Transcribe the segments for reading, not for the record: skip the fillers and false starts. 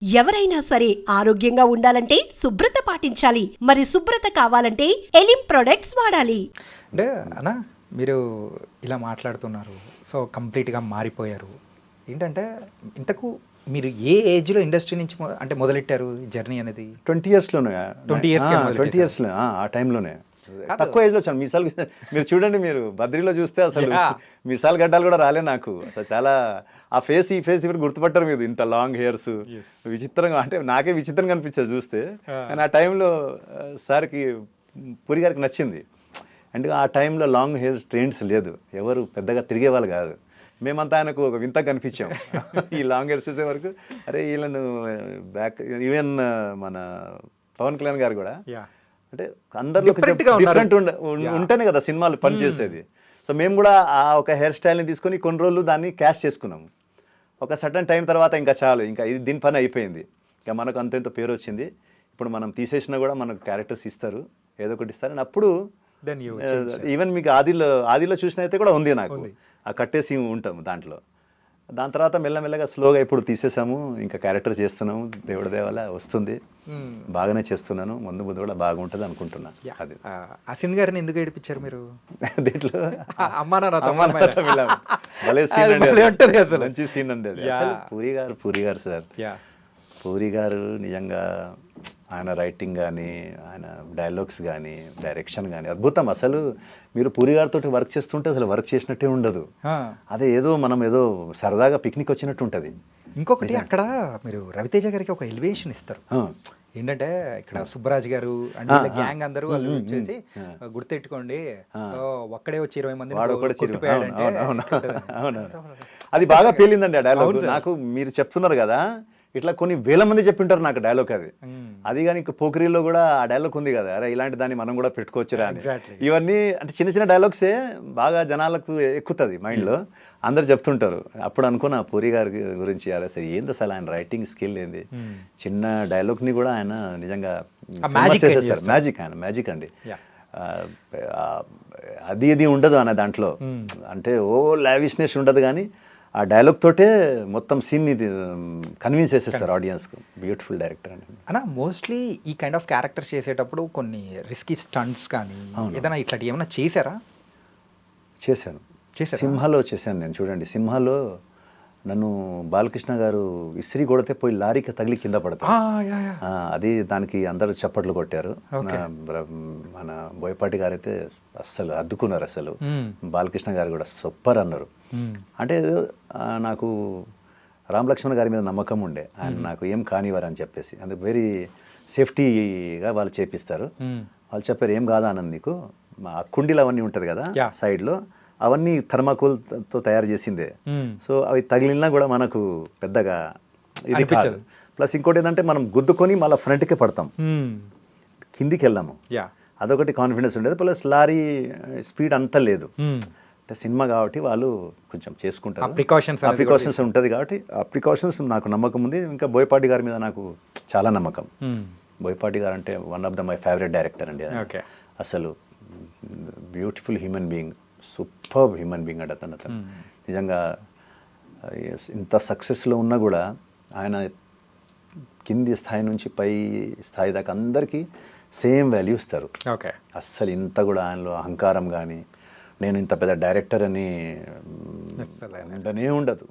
ఎవరైనా సరే ఆరోగ్యంగా ఉండాలంటే శుభ్రత పాటించాలి. మరి శుభ్రత కావాలంటే ఎలిం ప్రొడక్ట్స్ వాడాలి. అంటే అన్న మీరు ఇలా మాట్లాడుతున్నారు, సో కంప్లీట్గా మారిపోయారు. ఏంటంటే ఇంతకు మీరు ఏ ఏజ్లో ఇండస్ట్రీ నుంచి అంటే మొదలెట్టారు జర్నీ అనేది? 20 ఇయర్స్లోనే 20 years కే మొదలెట్టేశారు. 20 ఇయర్స్లో ఆ టైంలోనే కాదు. తక్కువ ఏజ్లో వచ్చాను. మీసాలు మీరు చూడండి, మీరు బద్రీలో చూస్తే అసలు Yeah. మీసాలు గడ్డాలు కూడా రాలే నాకు. అసలు చాలా ఆ ఫేస్ ఈ ఫేస్ ఇప్పుడు గుర్తుపట్టారు మీరు, ఇంత లాంగ్ హెయిర్స్ విచిత్రంగా, అంటే నాకే విచిత్రంగా అనిపించేది చూస్తే. కానీ ఆ టైంలో సార్కి పూరి గారికి నచ్చింది. అంటే ఆ టైంలో లాంగ్ హెయిర్స్ ట్రెండ్స్ లేదు, ఎవరు పెద్దగా తిరిగే వాళ్ళు కాదు. మేమంతా ఆయనకు ఒక వింత కనిపించాం. ఈ లాంగ్ హెయిర్స్ చూసే వరకు అరే వీళ్ళను బ్యాక్, ఈవెన్ మన పవన్ కళ్యాణ్ గారు కూడా అంటే అందరిలో Different గా ఉన్నారు. డిఫరెంట్ ఉంటేనే కదా సినిమాలు పనిచేసేది. సో మేము కూడా ఆ ఒక హెయిర్ స్టైల్ని తీసుకొని కొన్ని రోజులు దాన్ని క్యాష్ చేసుకున్నాము. ఒక సర్టన్ టైం తర్వాత ఇంకా చాలు, ఇంకా ఇది దీని పని అయిపోయింది, ఇంకా మనకు అంత పేరు వచ్చింది. ఇప్పుడు మనం తీసేసినా కూడా మనకు క్యారెక్టర్స్ ఇస్తారు, ఏదో ఒకటి ఇస్తారు. అని అప్పుడు ఈవెన్ మీకు ఆదిలో చూసిన అయితే కూడా ఉంది నాకు, ఆ కట్టేసి ఉంటాం దాంట్లో. దాని తర్వాత మెల్లమెల్లగా స్లోగా ఇప్పుడు తీసేసాము, ఇంకా క్యారెక్టర్ చేస్తున్నాము. దేవుడి దేవాల వస్తుంది, బాగానే చేస్తున్నాను. ముందు ముందు కూడా బాగుంటుంది అనుకుంటున్నా. అది అసిన్ గారిని ఎందుకు ఏడిపించారు మీరు దీంట్లో భలే అది సీన్ భలే ఉంటది అండి, అసలు. మంచి సీన్ అండి అది. Yeah. అసలు పూరి గారు సార్, పూరి గారు నిజంగా ఆయన రైటింగ్ కానీ, ఆయన డైలాగ్స్ కానీ, డైరెక్షన్ కానీ అద్భుతం. అసలు మీరు పూరి గారితో వర్క్ చేస్తుంటే అసలు వర్క్ చేసినట్టే ఉండదు. అదే ఏదో మనం ఏదో సరదాగా పిక్నిక్ వచ్చినట్టు ఉంటుంది. ఇంకొకటి అక్కడ మీరు రవితేజ గారికి ఒక ఎలివేషన్ ఇస్తారు. ఏంటంటే ఇక్కడ సుబ్బరాజ్ గారు అండ్ గ్యాంగ్ అందరూ వాళ్ళు వచ్చేసి గుర్తెట్టుకోండి, ఒక్కడే వచ్చి 20 మంది వాడు కూడా అవును, అది బాగా పేలిందండి ఆ డైలాగ్ నాకు. మీరు చెప్తున్నారు కదా, ఇట్లా కొన్ని వేల మంది చెప్పింటారు నాకు డైలాగ్ అది. అది కానీ ఇంకా పోకిరీలో కూడా ఆ డైలాగ్ ఉంది కదా, అరే ఇలాంటి దాన్ని మనం కూడా పెట్టుకోవచ్చురా అని. ఇవన్నీ అంటే చిన్న చిన్న డైలాగ్సే బాగా జనాలకు ఎక్కుతుంది మైండ్లో, అందరు చెప్తుంటారు. అప్పుడు అనుకున్నా పూరి గారి గురించి, అరే సరే ఏంది అసలు ఆయన రైటింగ్ స్కిల్ ఏంది, చిన్న డైలాగ్ని కూడా ఆయన నిజంగా మ్యాజిక్, ఆయన మ్యాజిక్ అండి. అది ఇది ఉండదు అనే దాంట్లో, అంటే ఓ లావిష్నెస్ ఉండదు, కానీ ఆ డైలాగ్ తోటే మొత్తం సీన్ని కన్విన్స్ చేసేస్తారు ఆడియన్స్కు. బ్యూటిఫుల్ డైరెక్టర్ అండి. అన్న మోస్ట్లీ ఈ కైండ్ ఆఫ్ క్యారెక్టర్స్ చేసేటప్పుడు కొన్ని రిస్కీ స్టంట్స్ కానీ ఏదైనా ఇట్లాంటి ఏమైనా చేశారా? చేశాను. సింహాలో చేశాను నేను. చూడండి, సింహాలో నన్ను బాలకృష్ణ గారు ఇస్త్రీ కొడితే పోయి లారీకి తగిలి కింద పడతాను. అది దానికి అందరూ చప్పట్లు కొట్టారు. మన బోయపాటి గారు అయితే అస్సలు అద్దుకున్నారు. అసలు బాలకృష్ణ గారు కూడా సూపర్ అన్నారు. అంటే నాకు రామలక్ష్మణ్ గారి మీద నమ్మకం ఉండే, ఆయన నాకు ఏం కానివారు అని చెప్పేసి, అందుకు వెరీ సేఫ్టీగా వాళ్ళు చేపిస్తారు. వాళ్ళు చెప్పారు ఏం కాదా అన్నది నీకు, మా కుండీలు అవన్నీ ఉంటుంది కదా సైడ్లో, అవన్నీ థర్మాకోల్తో తయారు చేసిందే. సో అవి తగిలినా కూడా మనకు పెద్దగా ఇది కాదు. ప్లస్ ఇంకోటి ఏంటంటే మనం గుద్దుకొని మళ్ళీ ఫ్రంట్కే పడతాం, కిందికి వెళ్ళాము. అదొకటి కాన్ఫిడెన్స్ ఉండేది. ప్లస్ లారీ స్పీడ్ అంత లేదు, అంటే సినిమా కాబట్టి వాళ్ళు కొంచెం చేసుకుంటారు, ప్రికాషన్స్ ఉంటుంది కాబట్టి ఆ ప్రికాషన్స్ నాకు నమ్మకం ఉంది. ఇంకా బోయపాటి గారి మీద నాకు చాలా నమ్మకం. బోయపాటి గారు అంటే one of my favourite director అండి. అసలు beautiful human being, super human being అంటే అతను నిజంగా. ఇంత సక్సెస్లో ఉన్నా కూడా ఆయన కింది స్థాయి నుంచి పై స్థాయి దాకా అందరికీ సేమ్ వాల్యూ ఇస్తారు. అస్సలు ఇంత కూడా ఆయనలో అహంకారం కానీ, నేను ఇంత పెద్ద డైరెక్టర్ అని ఉండనే ఉండదు.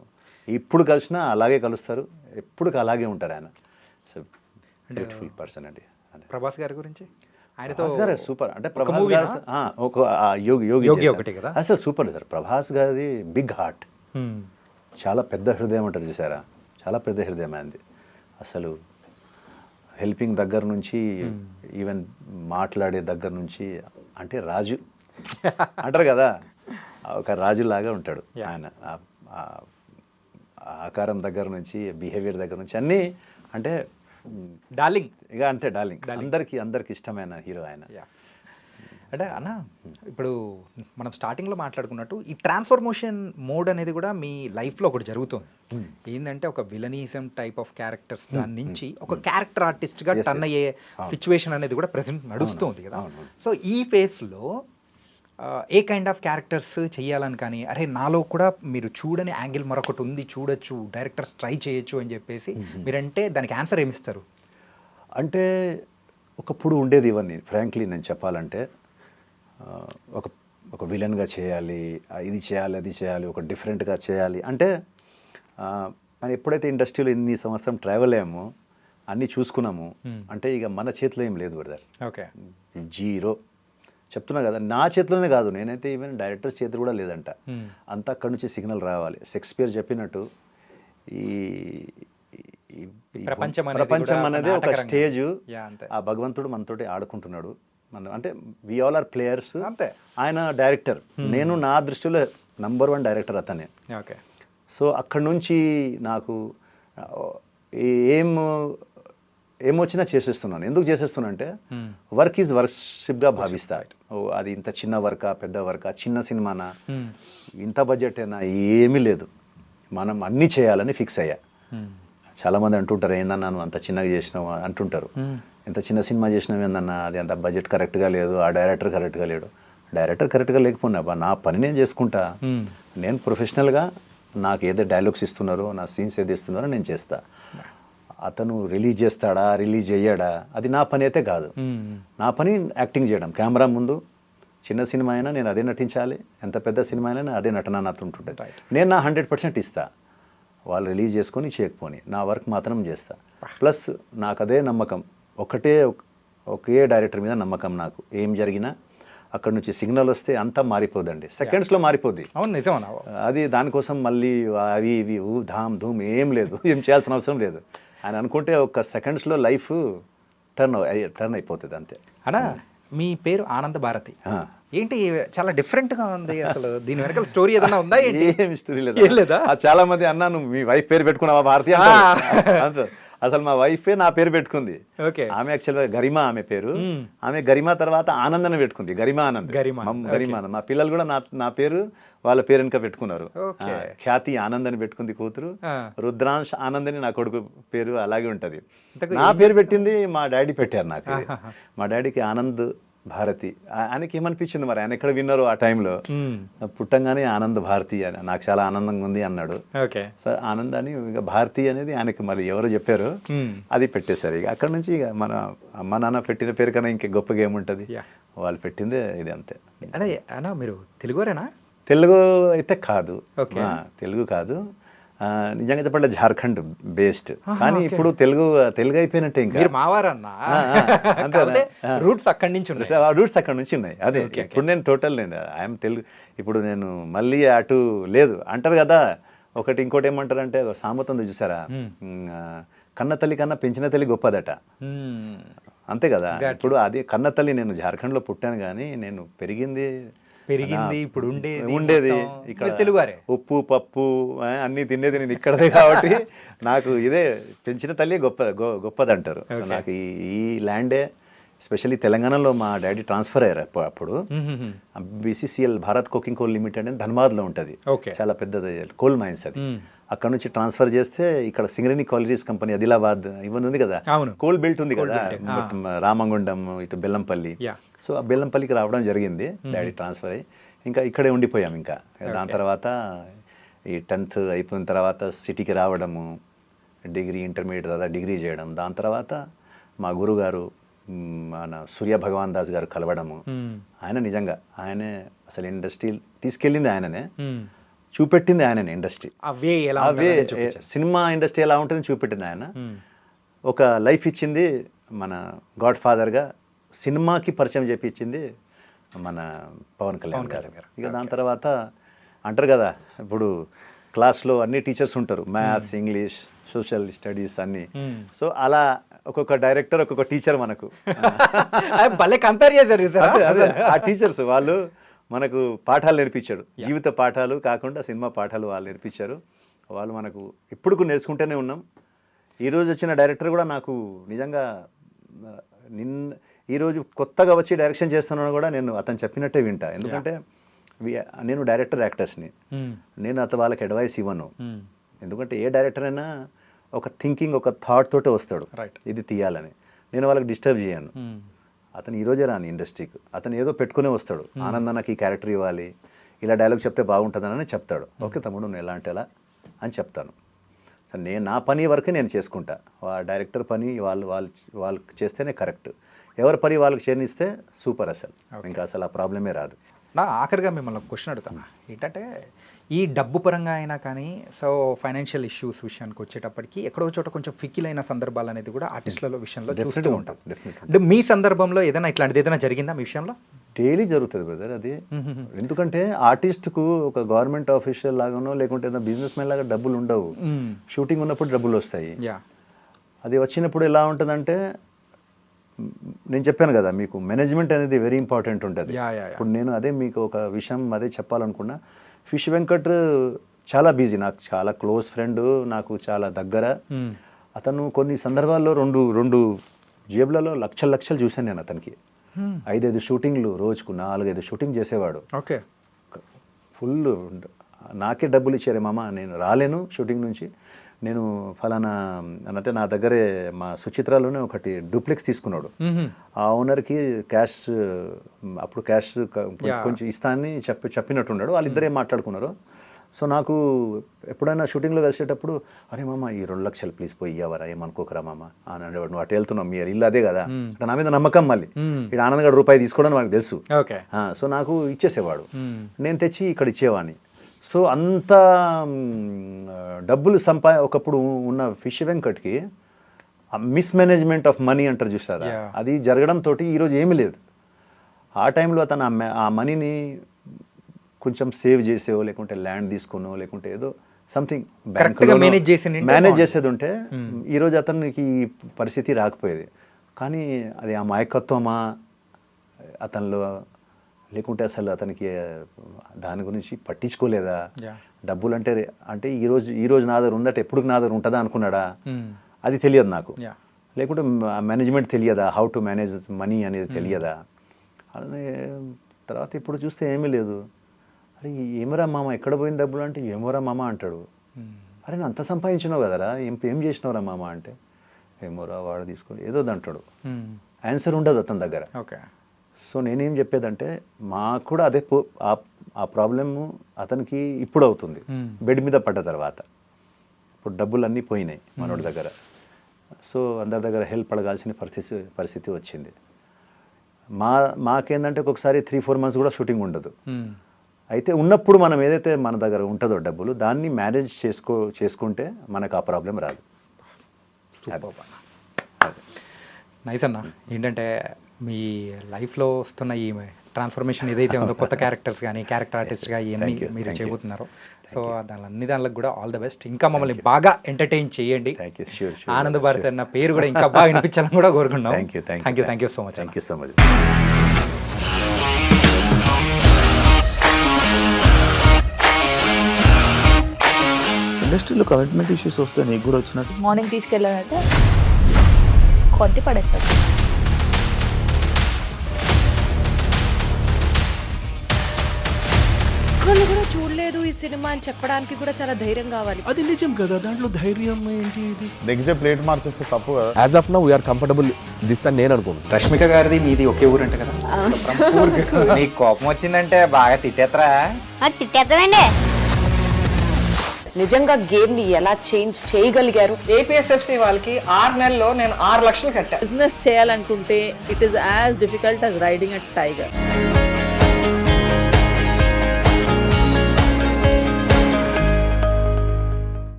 ఇప్పుడు కలిసినా అలాగే కలుస్తారు, ఎప్పుడు అలాగే ఉంటారు ఆయన. బ్యూటిఫుల్ పర్సన్ అండి. ప్రభాస్ గారి గురించి సూపర్. అంటే ప్రభాస్ గారు యోగి ఒకటి కదా, అసలు సూపర్ సార్. ప్రభాస్ గారిది బిగ్ హార్ట్, చాలా పెద్ద హృదయం అంటారు చూసారా, చాలా పెద్ద హృదయం అయింది. అసలు హెల్పింగ్ దగ్గర నుంచి, ఈవెన్ మాట్లాడే దగ్గర నుంచి, అంటే రాజు అంటారు కదా, ఒక రాజులాగా ఉంటాడు ఆయన. ఆకారం దగ్గర నుంచి, బిహేవియర్ దగ్గర నుంచి అన్నీ, అంటే డార్లింగ్, ఇక అంటే డార్లింగ్, అందరికి ఇష్టమైన హీరో ఆయన. అంటే అన్న ఇప్పుడు మనం స్టార్టింగ్లో మాట్లాడుకున్నట్టు ఈ ట్రాన్స్ఫర్మేషన్ మోడ్ అనేది కూడా మీ లైఫ్లో ఒకటి జరుగుతుంది. ఏంటంటే ఒక విలనిజం టైప్ ఆఫ్ క్యారెక్టర్స్ దాని నుంచి ఒక క్యారెక్టర్ ఆర్టిస్ట్గా టర్న్ అయ్యే సిచ్యువేషన్ అనేది కూడా ప్రెసెంట్ నడుస్తుంది కదా. సో ఈ ఫేస్లో ఏ కైండ్ ఆఫ్ క్యారెక్టర్స్ చెయ్యాలని కానీ, అరే నాలో కూడా మీరు చూడని యాంగిల్ మరొకటి ఉంది, చూడొచ్చు, డైరెక్టర్స్ ట్రై చేయొచ్చు అని చెప్పేసి మీరంటే దానికి ఆన్సర్ ఏమిస్తారు? అంటే ఒకప్పుడు ఉండేది ఇవన్నీ ఫ్రాంక్లీ నేను చెప్పాలంటే, ఒక ఒక విలన్గా చేయాలి, ఇది చేయాలి, అది చేయాలి, ఒక డిఫరెంట్గా చేయాలి అంటే మనం ఎప్పుడైతే ఇండస్ట్రీలో ఇన్ని సంవత్సరం ట్రావెల్ అయ్యామో అన్నీ చూసుకున్నాము అంటే ఇక మన చేతిలో ఏం లేదు బ్రదర్. ఓకే, జీరో చెప్తున్నా కదా, నా చేతిలోనే కాదు, నేనైతే ఈవెన్ డైరెక్టర్ చేతులు కూడా లేదంట. అంతా అక్కడి నుంచి సిగ్నల్ రావాలి. షేక్స్పియర్ చెప్పినట్టు ఈ ప్రపంచం అనేది ఒక స్టేజ్, ఆ భగవంతుడు మనతోటి ఆడుకుంటున్నాడు. మన అంటే వి ఆల్ ఆర్ ప్లేయర్స్. అంతే, ఆయన డైరెక్టర్, నేను నా దృష్టిలో నంబర్ 1 డైరెక్టర్ అతనే. ఓకే, సో అక్కడి నుంచి నాకు ఏమొచ్చినా చేసేస్తున్నాను. ఎందుకు చేసేస్తున్నా అంటే వర్క్ ఈజ్ వర్షిప్గా భావిస్తా. అది ఇంత చిన్న వర్కా, పెద్ద వర్కా, చిన్న సినిమానా, ఇంత బడ్జెట్ అయినా ఏమీ లేదు, మనం అన్నీ చేయాలని ఫిక్స్ అయ్యా. చాలామంది అంటుంటారు, ఏందన్నా నువ్వు అంత చిన్నగా చేసినావు అంటుంటారు. ఎంత చిన్న సినిమా చేసినావు ఏందన్నా, అది అంత బడ్జెట్ కరెక్ట్గా లేదు, ఆ డైరెక్టర్ కరెక్ట్గా లేడు. డైరెక్టర్ కరెక్ట్గా లేకపోయినా నా పని నేను చేసుకుంటా. నేను ప్రొఫెషనల్గా నాకు ఏదో డైలాగ్స్ ఇస్తున్నారో, నా సీన్స్ ఏది ఇస్తున్నారో నేను చేస్తా. అతను రిలీజ్ చేస్తాడా, రిలీజ్ చేయడా, అది నా పని అయితే కాదు. నా పని యాక్టింగ్ చేయడం. కెమెరా ముందు చిన్న సినిమా అయినా నేను అదే నటించాలి, ఎంత పెద్ద సినిమా అయినా అదే నటన నాతో ఉంటుంటుంది. నేను నా 100% ఇస్తా. వాళ్ళు రిలీజ్ చేసుకొని చేయకపోని నా వర్క్ మాత్రం చేస్తా. ప్లస్ నాకు అదే నమ్మకం, ఒకే డైరెక్టర్ మీద నమ్మకం నాకు. ఏం జరిగినా అక్కడ నుంచి సిగ్నల్ వస్తే అంతా మారిపోదండి, సెకండ్స్లో మారిపోద్ది. అవును, నిజం. అది దానికోసం మళ్ళీ అవి ఇవి ధామ్ ధూమ్ ఏం లేదు, ఏం చేయాల్సిన అవసరం లేదు. ఆయన అనుకుంటే ఒక సెకండ్స్లో లైఫ్ టర్న్ అయిపోతుంది అంతే. అన్నా, మీ పేరు ఆనంద భారతి ఏంటి చాలా డిఫరెంట్ గా ఉంది, అసలు దీని వెనకాల స్టోరీ ఏదైనా ఉందా? ఏం స్టోరీ లేదా? చాలా మంది అన్నాను మీ వైఫ్ పేరు పెట్టుకున్నావా భారతి అంటారు. అసలు మా వైఫే నా పేరు పెట్టుకుంది. ఆమె యాక్చువల్గా గరిమా ఆమె పేరు. ఆమె గరిమా తర్వాత ఆనంద్ అని పెట్టుకుంది, గరిమా ఆనంద్. గరిమా మా పిల్లలు కూడా నా పేరు వాళ్ళ పేరు వెనుక పెట్టుకున్నారు. ఖ్యాతి ఆనంద్ అని పెట్టుకుంది కూతురు, రుద్రాంశ్ ఆనంద్ అని నా కొడుకు పేరు అలాగే ఉంటది. నా పేరు పెట్టింది మా డాడీ పెట్టారు నాకు. మా డాడీకి ఆనంద్ భారతి. ఆయనకి ఏమనిపించింది మరి, ఆయన ఎక్కడ విన్నారు ఆ టైంలో, పుట్టంగానే ఆనంద్ భారతి అని నాకు చాలా ఆనందంగా ఉంది అన్నాడు. సో ఆనంద్ అని ఇక భారతి అనేది ఆయనకి మరి ఎవరు చెప్పారు, అది పెట్టేశారు. ఇక అక్కడ నుంచి ఇక మన అమ్మ నాన్న పెట్టిన పేరు కన్నా ఇంక గొప్పగా ఏముంటుంది, వాళ్ళు పెట్టిందే ఇది అంతే. అన్నా మీరు తెలుగురేనా? తెలుగు అయితే కాదు, తెలుగు కాదు, నిజంగా చెప్పండి జార్ఖండ్ బేస్డ్. కానీ ఇప్పుడు తెలుగు అయిపోయినట్టే. ఇంకా రూట్స్ అక్కడి నుంచి ఉన్నాయి. అదే ఇప్పుడు నేను టోటల్ ఐఎమ్ తెలుగు. ఇప్పుడు నేను మళ్ళీ అటు లేదు అంటారు కదా. ఇంకోటి ఏమంటారు అంటే, సామెత ఉంది చూసారా, కన్న తల్లి కన్నా పెంచిన తల్లి గొప్పదట. అంతే కదా. ఇప్పుడు అది కన్న తల్లి, నేను జార్ఖండ్లో పుట్టాను కానీ నేను పెరిగింది ఇప్పుడు ఉండేది ఇక్కడ తెలుగువారే. ఉప్పు పప్పు అన్నీ తినేది నేను ఇక్కడదే కాబట్టి నాకు ఇదే పెంచిన తల్లి గొప్పది అంటారు. నాకు ఈ ల్యాండే, ఎస్పెషల్లీ తెలంగాణలో మా డాడీ ట్రాన్స్ఫర్ అయ్యారు అప్పుడు. BCCL Bharat coking coal limited అని ధన్బాద్లో ఉంటుంది, చాలా పెద్దది కోల్ మైన్స్ అది. అక్కడ నుంచి ట్రాన్స్ఫర్ చేస్తే ఇక్కడ సింగరేణి కాలరీస్ కంపెనీ ఆదిలాబాద్ ఇవన్నీ ఉంది కదా, కోల్ బెల్ట్ ఉంది కదా, రామగుండం ఇటు బెల్లంపల్లి. సో ఆ బెల్లంపల్లికి రావడం జరిగింది డాడీ ట్రాన్స్ఫర్ అయ్యి. ఇంకా ఇక్కడే ఉండిపోయాం. ఇంకా దాని తర్వాత ఈ 10th అయిపోయిన తర్వాత సిటీకి రావడము, డిగ్రీ ఇంటర్మీడియట్ తర్వాత డిగ్రీ చేయడం. దాని తర్వాత మా గురుగారు మన సూర్య భగవాన్ దాస్ గారు కలవడము. ఆయన నిజంగా ఆయనే అసలు ఇండస్ట్రీ తీసుకెళ్ళింది ఆయననే, చూపెట్టింది ఆయననే. ఇండస్ట్రీ అవే సినిమా ఇండస్ట్రీ ఎలా ఉంటుందని చూపెట్టింది ఆయన. ఒక లైఫ్ ఇచ్చింది మన గాడ్ ఫాదర్గా, సినిమాకి పరిచయం చేపించింది మన పవన్ కళ్యాణ్ గారు. ఇక దాని తర్వాత అంటారు కదా, ఇప్పుడు క్లాస్లో అన్ని టీచర్స్ ఉంటారు, మ్యాథ్స్, ఇంగ్లీష్, సోషల్ స్టడీస్ అన్నీ. సో అలా ఒక్కొక్క డైరెక్టర్, ఒక్కొక్క టీచర్ మనకు. ఆ టీచర్స్ వాళ్ళు మనకు పాఠాలు నేర్పించాడు, జీవిత పాఠాలు కాకుండా సినిమా పాఠాలు వాళ్ళు నేర్పించారు. వాళ్ళు మనకు ఇప్పుడు నేర్చుకుంటూనే ఉన్నాం. ఈరోజు వచ్చిన డైరెక్టర్ కూడా నాకు నిజంగా ఈరోజు కొత్తగా వచ్చి డైరెక్షన్ చేస్తున్నాను కూడా నేను అతను చెప్పినట్టే వింటా. ఎందుకంటే నేను డైరెక్టర్ యాక్టర్స్ని, నేను వాళ్ళకి అడ్వైస్ ఇవ్వను. ఎందుకంటే ఏ డైరెక్టర్ అయినా ఒక థింకింగ్, ఒక థాట్ తోటే వస్తాడు ఇది తీయాలని. నేను వాళ్ళకి డిస్టర్బ్ చేయను. అతను ఈరోజే రాని ఇండస్ట్రీకి, అతను ఏదో పెట్టుకునే వస్తాడు, ఆనంద్ నాకు ఈ క్యారెక్టర్ ఇవ్వాలి, ఇలా డైలాగ్ చెప్తే బాగుంటుందని చెప్తాడు. ఓకే తమ్ముడు నువ్వు ఎలా అంటే ఎలా అని చెప్తాను. సో నేను నా పని వరకే నేను చేసుకుంటా, డైరెక్టర్ పని వాళ్ళకి చేస్తేనే కరెక్ట్, ఎవరి పని వాళ్ళకి చేయనిస్తే సూపర్, అసలు ఇంకా అసలు ఆ ప్రాబ్లమే రాదు. నా ఆఖరిగా మిమ్మల్ని క్వశ్చన్ అడుగుతాను ఏంటంటే, ఈ డబ్బు పరంగా అయినా కానీ సో ఫైనాన్షియల్ ఇష్యూస్ విషయానికి వచ్చేటప్పటికి ఎక్కడో చోట కొంచెం ఫిక్కిలైన సందర్భాలు అనేది కూడా ఆర్టిస్టుల విషయంలో చూస్తూ ఉంటాం. అంటే మీ సందర్భంలో ఏదైనా ఇట్లాంటిది ఏదైనా జరిగిందా మీ విషయంలో? డైలీ జరుగుతుంది బ్రదర్ అది. ఎందుకంటే ఆర్టిస్ట్కు ఒక గవర్నమెంట్ ఆఫీషియల్ లాగానో లేకుంటే ఏదైనా బిజినెస్ మ్యాన్ లాగా డబ్బులు ఉండవు. షూటింగ్ ఉన్నప్పుడు డబ్బులు వస్తాయి. అది వచ్చినప్పుడు ఎలా ఉంటుందంటే, నేను చెప్పాను కదా మీకు, మేనేజ్మెంట్ అనేది వెరీ ఇంపార్టెంట్ ఉంటుంది. ఇప్పుడు నేను అదే మీకు ఒక విషయం అదే చెప్పాలనుకున్నా. ఫిష్ వెంకట్ చాలా బిజీ, నాకు చాలా క్లోజ్ ఫ్రెండ్, నాకు చాలా దగ్గర. అతను కొన్ని సందర్భాల్లో రెండు జేబులలో లక్షలు చూశాను నేను అతనికి. 5-5 షూటింగ్లు రోజుకు 4-5 షూటింగ్ చేసేవాడు. ఓకే, ఫుల్ నాకే డబ్బులు ఇచ్చారే మామ, నేను రాలేను షూటింగ్ నుంచి, నేను ఫలానా అంటే నా దగ్గరే మా సుచిత్రాలోనే ఒకటి డూప్లెక్స్ తీసుకున్నాడు. ఆ ఓనర్కి క్యాష్ అప్పుడు క్యాష్ కొంచెం ఇస్తా అని చెప్పినట్టున్నాడు. వాళ్ళిద్దరే మాట్లాడుకున్నారు. సో నాకు ఎప్పుడైనా షూటింగ్లో కలిసేటప్పుడు, అరే మామ ఈ 2 లక్షలు ప్లీజ్ పోయి ఇవ్వరా, ఏమనుకోకరా మామ అని అనేవాడు. నువ్వు అటు వెళ్తున్నావు, మీ ఇల్లు అదే కదా, నా మీద నమ్మకం. మళ్ళీ ఇక్కడ ఆనంద్ రూపాయి తీసుకోవడం నాకు తెలుసు. సో నాకు ఇచ్చేసేవాడు, నేను తెచ్చి ఇక్కడ ఇచ్చేవాడిని. సో అంత డబ్బులు ఒకప్పుడు ఉన్న ఫిష్ వెంకట్కి మిస్మేనేజ్మెంట్ ఆఫ్ మనీ అంటారు చూసారా, అది జరగడంతో ఈరోజు ఏమీ లేదు. ఆ టైంలో అతను ఆ మనీని కొంచెం సేవ్ చేసేవో, లేకుంటే ల్యాండ్ తీసుకునో, లేకుంటే ఏదో సంథింగ్ మేనేజ్ చేసేది ఉంటే ఈరోజు అతనికి ఈ పరిస్థితి రాకపోయేది. కానీ అది ఆ మాయకత్వమా అతనిలో, లేకుంటే అసలు అతనికి దాని గురించి పట్టించుకోలేదా, డబ్బులు అంటే ఈరోజు నా దగ్గర ఉందంటే ఎప్పుడు నా దగ్గర ఉంటుందా అనుకున్నాడా, అది తెలియదు నాకు. లేకుంటే మేనేజ్మెంట్ తెలియదా, హౌ టు మేనేజ్ మనీ అనేది తెలియదా. అలానే తర్వాత ఇప్పుడు చూస్తే ఏమీ లేదు. అరే ఏమరా మామ ఎక్కడ పోయిన డబ్బులు అంటే, ఏమోరా మామ అంటాడు. అరే నేను అంత సంపాదించినావు కదరా, ఏం చేసినావురా మామ అంటే, ఏమోరా వాడు తీసుకొని ఏదో అంటాడు. ఆన్సర్ ఉండదు అతని దగ్గర. ఓకే. సో నేనేం చెప్పేదంటే, మాకు కూడా అదే ఆ ప్రాబ్లము అతనికి ఇప్పుడు అవుతుంది, బెడ్ మీద పడ్డ తర్వాత. ఇప్పుడు డబ్బులు అన్నీ పోయినాయి మనోడి దగ్గర. సో అందరి దగ్గర హెల్ప్ అడగాల్సిన పరిస్థితి వచ్చింది. మాకేందంటే ఒక్కొక్కసారి 3-4 మంత్స్ కూడా షూటింగ్ ఉండదు. అయితే ఉన్నప్పుడు మనం ఏదైతే మన దగ్గర ఉంటుందో డబ్బులు, దాన్ని మేనేజ్ చేసుకుంటే మనకు ఆ ప్రాబ్లం రాదు. నైస్ అన్న. ఏంటంటే మీ లైఫ్లో వస్తున్న ఈ ట్రాన్స్ఫర్మేషన్ ఏదైతే ఉందో, కొత్త క్యారెక్టర్స్ కానీ క్యారెక్టర్ ఆర్టిస్ట్గా ఇవన్నీ మీరు చేయబోతున్నారు. సో దానికి కూడా ఆల్ ద బెస్ట్. ఇంకా మమ్మల్ని బాగా ఎంటర్టైన్ చేయండి. ఆనంద్ భారతి అన్న పేరు కూడా ఇంకా బాగా వినిపించాలని కూడా కోరుకున్నాం. Thank you so much. Thank you so much. ఇండస్ట్రీలో కమిట్మెంట్ ఇష్యూస్ వస్తే నీకు కూడా వచ్చినట్టు? మార్నింగ్ తీసుకెళ్ళానంటే కొట్టి పడేస్తారు. ఒక్కళ్ళు కూడా చూడలేదు ఈ సినిమా అని చెప్పడానికి కూడా చాలా ధైర్యం కావాలి. అది నిజం కదా, దాంట్లో ధైర్యం ఏంటి? ఇది నెక్స్ట్ డే ప్లేట్ మార్చేస్తే తప్పు కదా. As of now we are comfortable this అని నేను అనుకుంటున్నాను. రష్మిక గారిది మీది ఒకే ఊరు అంటే కదా, నీకు కోపం వచ్చిందంటే బాగా తిట్టేత్తరా? తిట్టేద్దామండి. నిజంగా గేమ్ ని ఎలా చేంజ్ చేయగలిగారు? ఏపీఎస్ఎఫ్సి వాళ్ళకి 6 నెలల్లో నేను 6 లక్షలు కట్టా. బిజినెస్ చేయాలనుకుంటే it is as difficult as riding a tiger.